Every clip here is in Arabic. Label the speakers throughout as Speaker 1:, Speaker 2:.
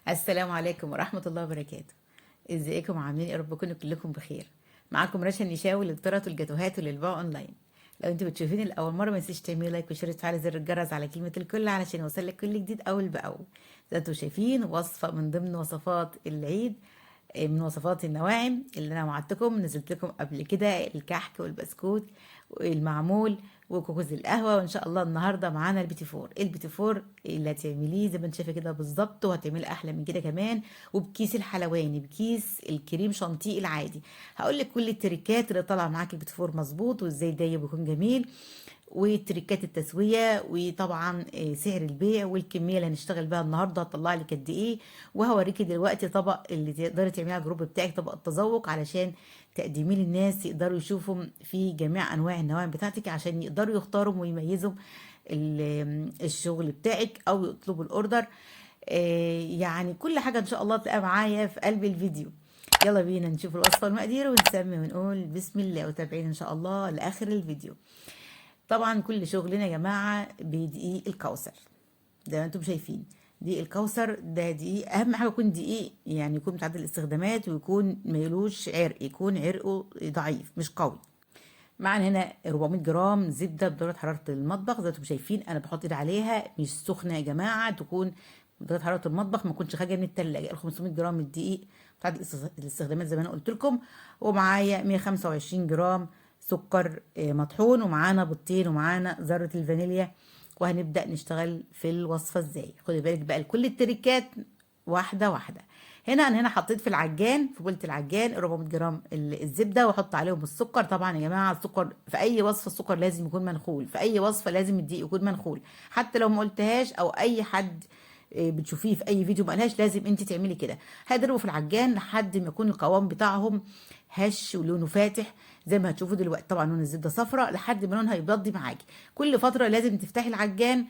Speaker 1: السلام عليكم ورحمة الله وبركاته. ازيكم عاملين ايه؟ يا رب تكونوا كلكم بخير. معاكم رشا النشاوي للطرط والجاتوهات وللبيع اونلاين. لو انتوا بتشوفيني لاول مره ما تنسيش تعملي لايك وشير وتفعلي زر الجرس على كلمه الكل علشان يوصلك كل جديد اول باول. زي انتوا شايفين وصفه من ضمن وصفات العيد، من وصفات النواعم اللي انا وعدتكم نزلت لكم قبل كده الكحك والبسكوت والمعمول وكوكوز القهوه. وان شاء الله النهارده معانا البيتي فور اللي هتعمليه زي ما انت شايفه كده بالظبط، وهتعملي احلى من كده كمان، وبكيس الحلواني بكيس الكريم شانتيه العادي. هقول لك كل التريكات اللي طالعه معاكي البيتي فور مظبوط، وازاي ده بيكون جميل، وتريكات التسويه، وطبعا سعر البيع والكميه اللي هنشتغل بيها النهارده هتطلع لك قد ايه. وهوريكي دلوقتي طبق اللي تقدري تعمليه على الجروب بتاعك، طبق التذوق، علشان تقدميه للناس يقدروا يشوفوا في جميع انواع النواعم بتاعتك، عشان يقدروا يختاروا ويميزوا الشغل بتاعك او يطلبوا الاوردر. يعني كل حاجه ان شاء الله تبقى معايا في قلب الفيديو. يلا بينا نشوف الوصفه والمقادير ونسمي ونقول بسم الله، وتابعين ان شاء الله لاخر الفيديو. طبعا كل شغلنا يا جماعه بدقيق الكوثر زي ما انتم شايفين. دقيق الكوثر ده دقيق، اهم حاجه يكون دقيق يعني يكون متعدد الاستخدامات، ويكون ميلوش عرق، يكون عرقه ضعيف مش قوي. معانا هنا 400 جرام زبده بدرجه حراره المطبخ، زي ما انتم شايفين انا بحط ايدي عليها مش سخنه يا جماعه، تكون درجه حراره المطبخ ما تكونش خارجه من التلاجة. ال 500 جرام الدقيق متعدد الاستخدامات زي ما انا قلت لكم. ومعايا 125 جرام سكر مطحون، ومعانا بيضتين، ومعانا ذره الفانيليا. وهنبدأ نشتغل في الوصفة ازاي. خدي بالك بقى لكل التريكات واحدة واحدة. انا هنا حطيت في العجان، في بولة العجان 400 جرام الزبدة، واحط عليهم السكر. طبعا يا جماعة السكر في اي وصفة السكر لازم يكون منخول، في اي وصفة لازم الدقيق يكون منخول، حتى لو ما قلتهاش او اي حد بتشوفيه في اي فيديو ما قالهاش لازم انت تعملي كده. هيضربوا في العجان لحد ما يكون القوام بتاعهم هش ولونه فاتح زي ما هتشوفوا دلوقتي. طبعا لون الزبده صفراء لحد ما لونها يبيض معاكي. كل فتره لازم تفتحي العجان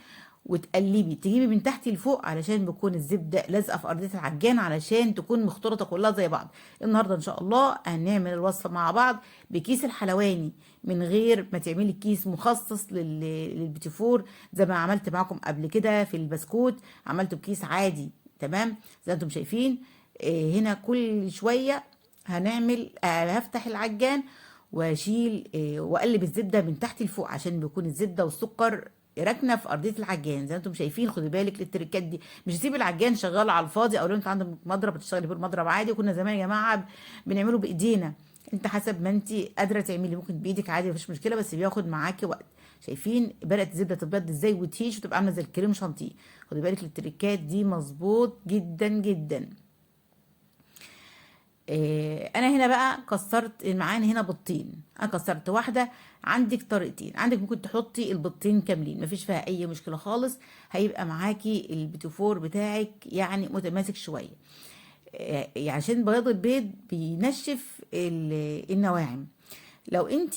Speaker 1: وتقلبي، تجيبي من تحت لفوق علشان بيكون الزبده لازقه في ارضيه العجان، علشان تكون مختلطه كلها زي بعض. النهارده ان شاء الله هنعمل الوصفه مع بعض بكيس الحلواني، من غير ما تعملي كيس مخصص للبيتي فور زي ما عملت معاكم قبل كده في البسكوت. عملته بكيس عادي تمام زي ما انتم شايفين. هنا كل شويه هنعمل هفتح العجان واشيل واقلب الزبده من تحت لفوق، عشان بيكون الزبده والسكر راكنه في ارضيه العجان زي ما انتم شايفين. خدي بالك للتركات دي، مش هسيب العجان شغال على الفاضي، او لو انت عندك مضرب بتشتغلي بالمضرب عادي. كنا زمان يا جماعه بنعمله بايدينا، انت حسب ما انت قادره تعملي، ممكن بايدك عادي مفيش مشكله، بس بياخد معاكي وقت. شايفين بدات الزبده تبيض ازاي وتهيش وتبقى عامله زي الكريم شانتيه. خدي بالك للتركات دي مظبوط جدا جدا. انا هنا بقى كسرت معانا هنا بيضتين، انا كسرت واحده. عندك طريقتين، عندك ممكن تحطي البيضتين كاملين مفيش فيها اي مشكله خالص، هيبقى معاكي البيتيفور بتاعك يعني متماسك شويه. يعني عشان بياض البيض بينشف النواعم. لو انت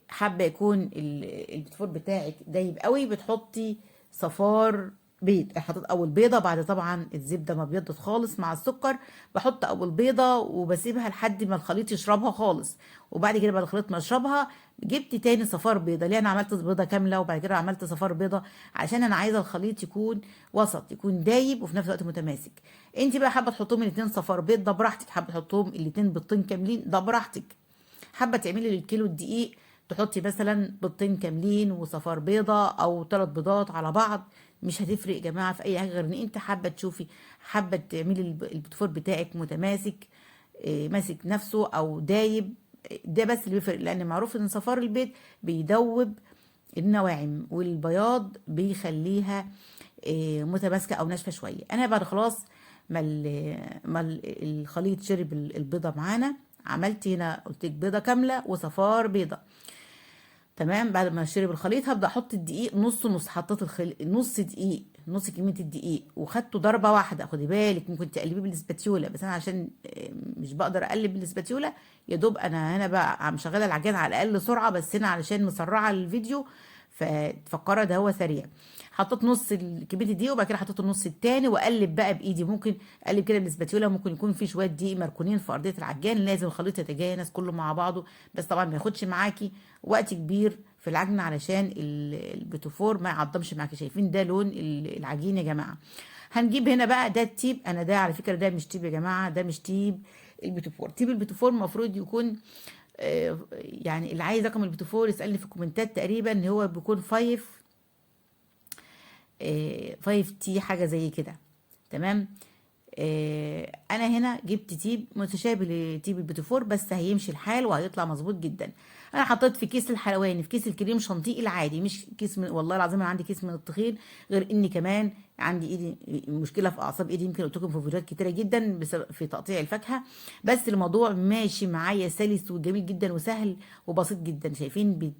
Speaker 1: حابه يكون البيتيفور بتاعك دايب قوي، بتحطي صفار بيض. حطيت اول بيضه بعد طبعا الزبده ما بيضت خالص مع السكر، بحط اول بيضه وبسيبها لحد ما الخليط يشربها خالص. وبعد كده بعد الخليط ما يشربها جبت تاني صفار بيضه. ليه انا عملت بيضه كامله وبعد كده عملت صفار بيضه؟ عشان انا عايزه الخليط يكون وسط، يكون دايب وفي نفس الوقت متماسك. انت بقى حابه تحطهم الاثنين صفار بيض ده براحتك، حابه تحطهم الاثنين بيضتين كاملين ده براحتك. حابه تعملي للكيلو الدقيق تحطي مثلا بيضتين كاملين وصفار بيضه او 3 بيضات على بعض، مش هتفرق يا جماعه في اي حاجه غير ان انت حابه تشوفي، حابه تعملي البيتفور بتاعك متماسك، ماسك نفسه او دايب. ده بس اللي بيفرق، لان معروف ان صفار البيض بيدوب النواعم، والبياض بيخليها متماسكه او ناشفه شويه. انا بعد خلاص الخليط شرب البيضه معانا، عملت هنا قلت لك بيضه كامله وصفار بيضه تمام. بعد ما شرب الخليط هبدا احط الدقيق نص نص. حطيت نص دقيق، نص كميه الدقيق وخدته ضربه واحده. خدي بالك ممكن تقلبيه بالاسباتيولا، بس انا عشان مش بقدر اقلب بالاسباتيولا، يا دوب انا هنا بقى عم شغاله العجين على اقل سرعه، بس هنا علشان مسرعه الفيديو فتفكرها ده هو سريع. حطيت نص كميه الدقيق وبعد كده حطيت النص التاني واقلب بقى بايدي. ممكن اقلب كده بالاسباتيولا، ممكن يكون في شويه دقيق مركونين في ارضيه العجان، لازم الخليط يتجانس كله مع بعضه. بس طبعا ما ياخدش معاكي وقت كبير في العجن علشان البيتوفور ما يعضمش معاكي. شايفين ده لون العجين يا جماعه. هنجيب هنا بقى ده التيب. انا ده على فكره ده مش تيب يا جماعه، ده مش تيب البيتوفور. تيب البيتوفور المفروض يكون يعني اللي عايز رقم البيتوفور يسالني في الكومنتات. تقريبا هو بيكون 5 تي حاجه زي كده. تمام. انا هنا جبت تيب متشابه لتيب البيتوفور، بس هيمشي الحال وهيطلع مظبوط جدا. انا حطيت في كيس الحلواني، في كيس الكريم شانتيه العادي، مش كيس من، والله العظيم انا عندي كيس من الطحين. غير اني كمان عندي ايدي مشكله في اعصاب ايدي، يمكن قلت لكم في فيديوهات كتيره جدا بسبب في تقطيع الفاكهه. بس الموضوع ماشي معايا سلس وجميل جدا وسهل وبسيط جدا. شايفين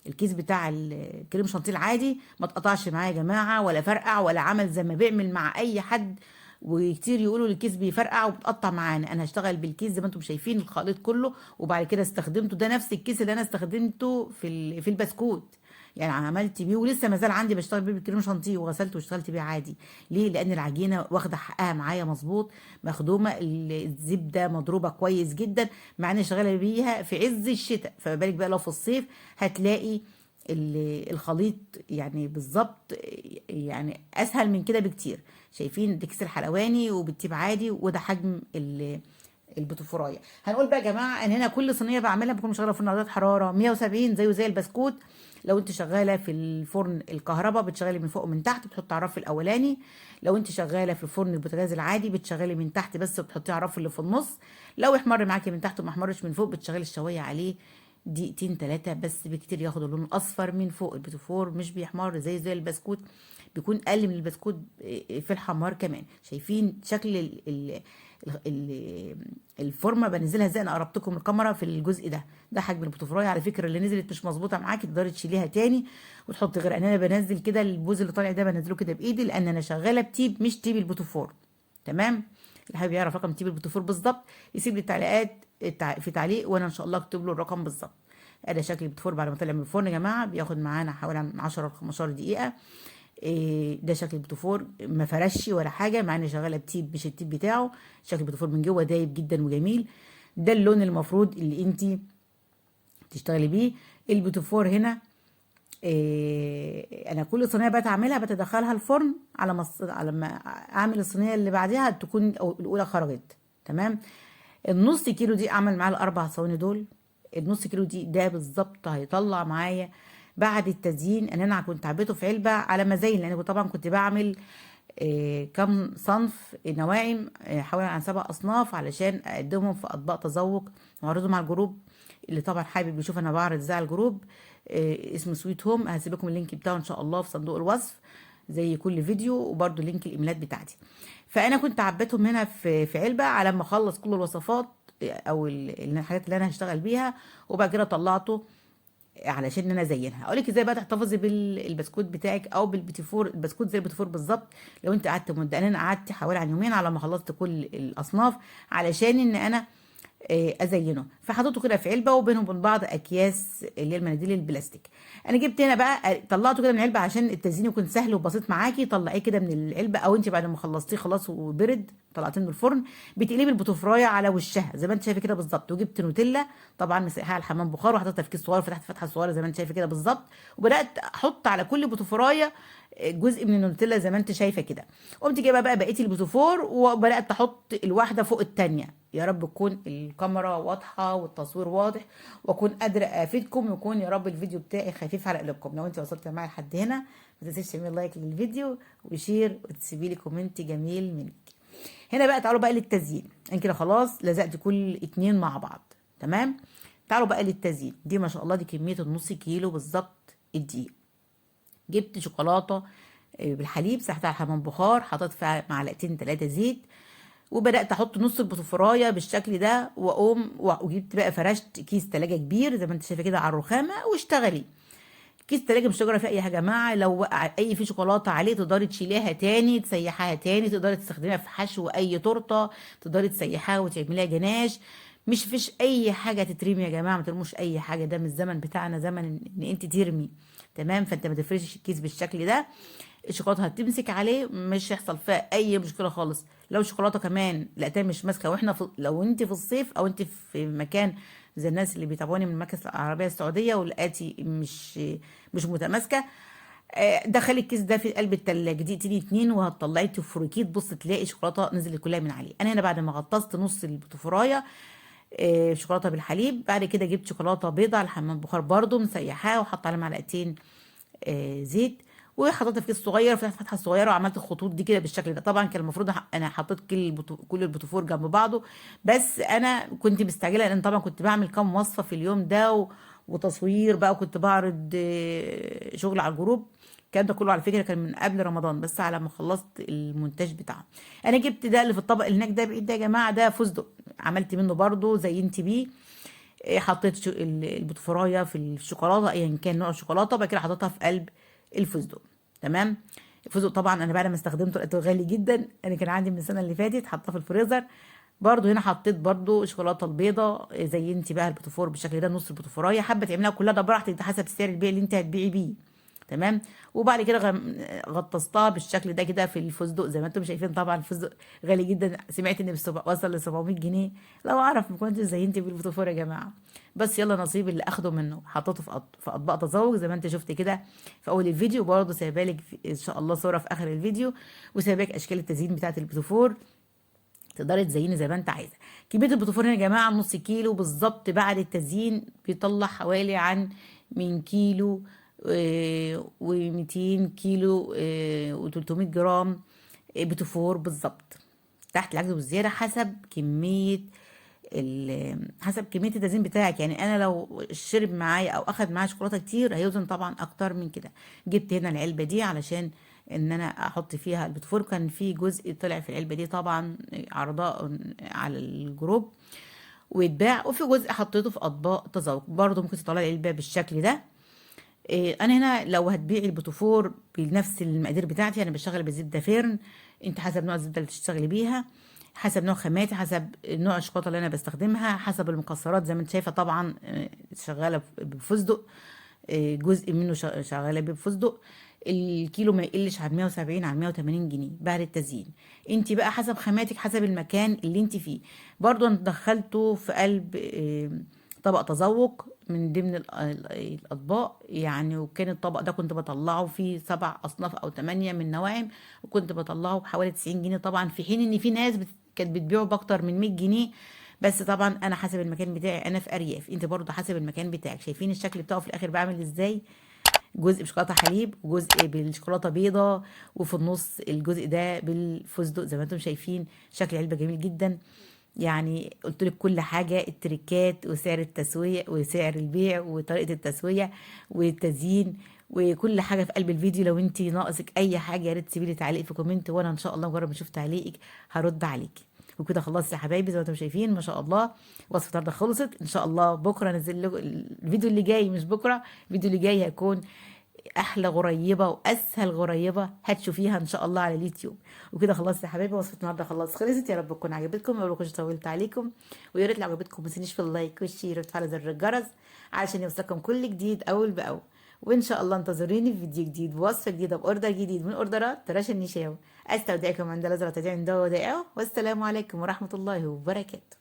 Speaker 1: الكيس بتاع الكريم شانتيه العادي ما اتقطعش معايا يا جماعه، ولا فرقع ولا عمل زي ما بيعمل مع اي حد. وكتير يقولوا الكيس بيفرقع وبتقطع معانا. انا هشتغل بالكيس زي ما انتم شايفين الخليط كله، وبعد كده استخدمته. ده نفس الكيس اللي انا استخدمته في البسكوت، يعني عملت بيه ولسه ما زال عندي بشتغل بيه بالكريم شانتيه، وغسلته واشتغلت بيه عادي. ليه؟ لان العجينه واخده حقها معايا مظبوط، مخدومه، الزبده مضروبه كويس جدا، مع اني شغاله بيها في عز الشتاء. فما بالك بقى لو في الصيف هتلاقي الخليط يعني بالظبط، يعني اسهل من كده بكتير. شايفين ده كيس الحلواني وبالتيب عادي، وده حجم البوتفورايه. هنقول بقى يا جماعه ان هنا كل صينيه بعملها بكون شغاله في درجات حراره 170 زيه زي البسكوت. لو انت شغاله في الفرن الكهرباء بتشغلي من فوق ومن تحت، بتحطي على الرف الاولاني. لو انت شغاله في الفرن البوتاجاز العادي بتشغلي من تحت بس وبتحطيه على الرف اللي في النص. لو احمر معاكي من تحت وما احمرش من فوق بتشغلي الشوايه عليه دقيقتين 3 بس بكتير، ياخد اللون الاصفر من فوق. البيتوفور مش بيحمر زي البسكوت، بيكون اقل من البسكوت في الحمار كمان. شايفين شكل الفورمه بنزلها ازاي؟ انا قربتكم الكاميرا في الجزء ده. ده حجم البوتفرايه. على فكره اللي نزلت مش مظبوطه معاكي تقدري تشيليها تاني وتحطي غير. انا بنزل كده البوز اللي طالع ده بنزله كده بايدي، لان انا شغاله بتيب مش تيب البوتفور. تمام. اللي حابب يعرف رقم تيب البوتفور بالظبط يسيب لي التعليقات في تعليق، وانا ان شاء الله اكتب له الرقم بالظبط. ادي شكل البوتفور بعد ما طلع من الفرن يا جماعه، بياخد معانا حوالي من 10 ل 15 دقيقه. ده شكل البوتفور، ما فرشش ولا حاجه، مع اني شغاله بتيب مش التيب بتاعه. شكل البوتفور من جوه دايب جدا وجميل. ده اللون المفروض اللي انت تشتغلي بيه. البوتفور هنا انا كل صينيه بعملها بتدخلها الفرن على ما اعمل الصينيه اللي بعدها تكون الاولى خرجت. تمام. النص كيلو دي اعمل معاه الاربع صواني دول. النص كيلو دي ده بالظبط هيطلع معايا بعد التزيين ان انا كنت عبيته في علبه على مزاين، لان طبعا كنت بعمل كم صنف نواعم، حوالي عن 7 اصناف علشان اقدمهم في اطباق تذوق واعرضهم على الجروب. اللي طبعا حابب يشوف انا بعرض ازاي على الجروب، اسمه سويت هوم، هسيب لكم اللينك بتاعه ان شاء الله في صندوق الوصف زي كل فيديو، وبرده لينك الايميلات بتاعتي. فانا كنت عبيتهم هنا في علبه على ما اخلص كل الوصفات او الحاجات اللي انا هشتغل بيها، وبعد كده طلعته علشان ان انا ازينها. اقول لك ازاي بقى تحتفظي بالبسكوت بتاعك او بالبيتيفور. البسكوت زي البيتيفور بالظبط. لو انت قعدت مده، انا قعدت حوالي عن يومين على ما خلصت كل الاصناف علشان ان انا ازينه. فحطيته كده في علبه، وبينهم وبين بعض اكياس اللي هي المناديل البلاستيك. انا جبت هنا بقى طلعته كده من العلبه عشان التزيين يكون سهل وبسيط معاكي. طلعيه كده من العلبه، او انت بعد ما خلصتيه خلاص وبرد طلعتيه من الفرن، بتقلبي البوتفرايه على وشها زي ما انت شايفه كده بالظبط. وجبت نوتيلا طبعا مسيحاها على الحمام بخار، وحطيتها في كيس صغير وفتحت فتحه صغيره زي ما انت شايفه كده بالظبط. وبدات احط على كل بوتفرايه جزء من النوتيلا زي ما انت شايفه كده. قمت جايبه بقى بقيه البوتفور وبدات احط الواحده فوق الثانيه. يا رب تكون الكاميرا واضحه والتصوير واضح، واكون قادره افيدكم، ويكون يا رب الفيديو بتاعي خفيف على قلوبكم. لو انت وصلت معايا لحد هنا ما تنسيش تعملي لايك للفيديو وشير وتسيبي لي كومنت جميل منك. هنا بقى تعالوا بقى للتزيين. انا كده خلاص لزقت كل اتنين مع بعض. تمام. تعالوا بقى للتزيين. دي ما شاء الله دي كميه النص كيلو بالظبط الدقيق. جبت شوكولاته بالحليب، سحبتها على الحمام بخار، حطيت فيها معلقتين 3 زيت، وبدات احط نص البوتفرايه بالشكل ده، واقوم وجبت بقى فرشت كيس تلاجة كبير زي ما انت شايفه كده على الرخامه واشتغلي. كيس تلاجة مش تجرى فيه اي حاجه يا جماعه. لو وقع اي فيه شوكولاته عليه تقدري تشيليها تاني تسيحيها تاني، تقدري تستخدميها في حشو اي تورته، تقدري تسيحيها وتعمليها جناش. مش فيش اي حاجه تترمي يا جماعه، ما ترموش اي حاجه. ده من الزمن بتاعنا زمن ان انت ترمي. تمام. فانت ما تفرشش الكيس بالشكل ده. الشوكولاته هتمسك عليه مش هيحصل فيها اي مشكله خالص. لو الشوكولاته كمان لقيتها مش ماسكه، واحنا لو انت في الصيف او انت في مكان زي الناس اللي بيتابعوني من المملكه العربيه السعوديه ولقيتي مش متماسكه، دخلي الكيس ده في قلب التلاجة دقيقتين اتنين وهتطلعي تفركيه، تبص تلاقي شوكولاته نزلت كلها من عليه. انا هنا بعد ما غطست نص البوتفورايه شوكولاته بالحليب، بعد كده جبت شوكولاته بيضه على الحمام بخار برضو مسيحاها، وحط عليها معلقتين زيت، وحطيتها في كيس صغير، فتحت فتحه صغيره، وعملت الخطوط دي كده بالشكل ده. طبعا كان المفروض انا حطيت كل البوتفور جنب بعضه، بس انا كنت مستعجله لان طبعا كنت بعمل كام وصفه في اليوم ده وتصوير بقى، وكنت بعرض شغل على الجروب. الكلام ده كله على فكره كان من قبل رمضان، بس على ما خلصت المونتاج بتاعه. انا جبت ده اللي في الطبق اللي هناك ده بعيد ده يا جماعه، ده فستق، عملت منه برضو زينت بيه. حطيت البوتفرايه في الشوكولاته ايا كان نوع الشوكولاته، بعد كده حطيتها في قلب الفستق. تمام. الفستق طبعا انا بعد ما استخدمته لقيته غالي جدا، انا كان عندي من السنه اللي فاتت، حطاه في الفريزر. برضو هنا حطيت برضو الشوكولاته البيضاء، زينتي بقى البوتفور بالشكل ده، نص البوتفورايه، حابه تعملها كلها ده براحتك، ده حسب سعر البيع اللي انت هتبيعي بيه. تمام. وبعد كده غطستها بالشكل ده كده في الفستق زي ما انتم شايفين. طبعا الفستق غالي جدا، سمعت ان وصل ل 700 جنيه. لو اعرف ما كنتش زينتي بالفوتوفور يا جماعه. بس يلا نصيب اللي اخده منه، حطيته في اطباق تذوق زي ما انت شفت كده في اول الفيديو، برضه سايبالك ان شاء الله صوره في اخر الفيديو، وسايباك اشكال التزيين بتاعه الفوتوفور، تقدري تزيني زي ما انت عايزه. كميه البوتفور هنا يا جماعه نص كيلو بالظبط، بعد التزيين بيطلع حوالي عن من كيلو و200 كيلو و300 جرام بوتفور بالظبط، تحت العجز والزياده، حسب كميه التزيين بتاعك. يعني انا لو شرب معايا او اخد معايا شوكولاته كتير هيوزن طبعا اكتر من كده. جبت هنا العلبه دي علشان ان انا احط فيها البوتفور، كان في جزء طلع في العلبه دي طبعا عرضاء على الجروب ويتباع، وفي جزء حطيته في اطباق تذوق برضه، ممكن تطلعي العلبه بالشكل ده. انا هنا لو هتبيعي البوتفور بنفس المقادير بتاعتي، انا بشتغل بزبده فرن، انت حسب نوع الزبده اللي تشتغلي بيها، حسب نوع خاماتي، حسب نوع الشوكولاته اللي انا بستخدمها، حسب المكسرات زي ما انت شايفه. طبعا شغاله بفستق، جزء منه شغاله بيه بفستق. الكيلو ما يقلش عن 170 عن 180 جنيه بعد التزيين. انت بقى حسب خاماتك، حسب المكان اللي انت فيه. برضو انا دخلته في قلب طبق تذوق من ضمن الاطباق يعني، وكان الطبق ده كنت بطلعه فيه 7 اصناف او 8 من نواعم، وكنت بطلعه بحوالي 90 جنيه طبعا، في حين ان في ناس كانت بتبيعه باكتر من 100 جنيه. بس طبعا انا حسب المكان بتاعي، انا في ارياف، انت برضو حسب المكان بتاعك. شايفين الشكل بتاعه في الاخر بعمل ازاي؟ جزء بشوكولاته حليب وجزء بالشوكولاته بيضه، وفي النص الجزء ده بالفستق زي ما انتم شايفين. شكل علبه جميل جدا. يعني قلت لك كل حاجه، التريكات وسعر التسويه وسعر البيع وطريقه التسويه والتزيين وكل حاجه في قلب الفيديو. لو انت ناقصك اي حاجه يا ريت تسيبي لي تعليق في كومنت، وانا ان شاء الله مجرد ما اشوف تعليقك هرد عليك. وكده خلصت يا حبايبي زي ما انتم شايفين ما شاء الله. وصفه النهارده خلصت، ان شاء الله بكره انزل لكم الفيديو اللي جاي، مش بكره، الفيديو اللي جاي هيكون احلى غريبه واسهل غريبه هتشوفيها ان شاء الله على اليوتيوب. وكده خلصت يا حبايبي، وصفه النهارده خلصت. يا رب تكون عجبتكم، ما بكونش طولت عليكم. ويا ريت لو عجبتكم ما تنسيش في اللايك والشير وتفعلوا زر الجرس علشان يوصلكم كل جديد اول باول. وان شاء الله انتظروني في فيديو جديد بوصفه جديده باوردر جديد من اوردرات رشا النشاوي. استودعكم عند الله، تدعي عنده ودائعه، والسلام عليكم ورحمه الله وبركاته.